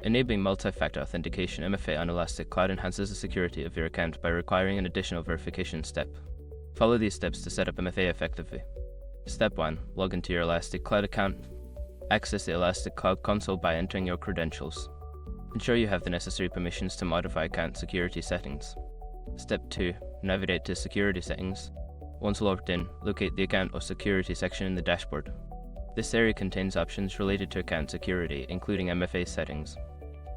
Enabling multi-factor authentication MFA on Elastic Cloud enhances the security of your account by requiring an additional verification step. Follow these steps to set up MFA effectively. Step 1. Log into your Elastic Cloud account. Access the Elastic Cloud console by entering your credentials. Ensure you have the necessary permissions to modify account security settings. Step 2. Navigate to Security Settings. Once logged in, locate the Account or Security section in the dashboard. This area contains options related to account security, including MFA settings.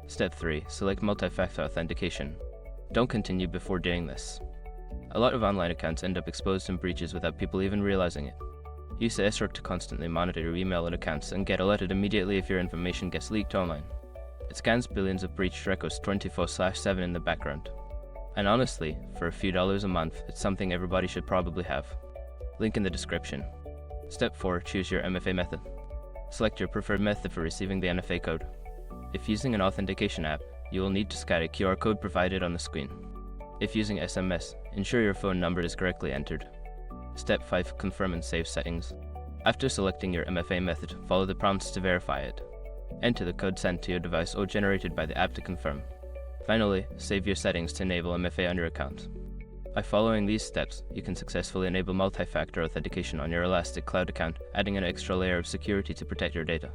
Step 3. Select multi-factor authentication. Don't continue before doing this. A lot of online accounts end up exposed in breaches without people even realizing it. Use the SROC to constantly monitor your email and accounts and get alerted immediately if your information gets leaked online. It scans billions of breached records 24/7 in the background. And honestly, for a few dollars a month, it's something everybody should probably have. Link in the description. Step 4. Choose your MFA method. Select your preferred method for receiving the MFA code. If using an authentication app, you will need to scan a QR code provided on the screen. If using SMS, ensure your phone number is correctly entered. Step 5. Confirm and save settings. After selecting your MFA method, follow the prompts to verify it. Enter the code sent to your device or generated by the app to confirm. Finally, save your settings to enable MFA on your account. By following these steps, you can successfully enable multi-factor authentication on your Elastic Cloud account, adding an extra layer of security to protect your data.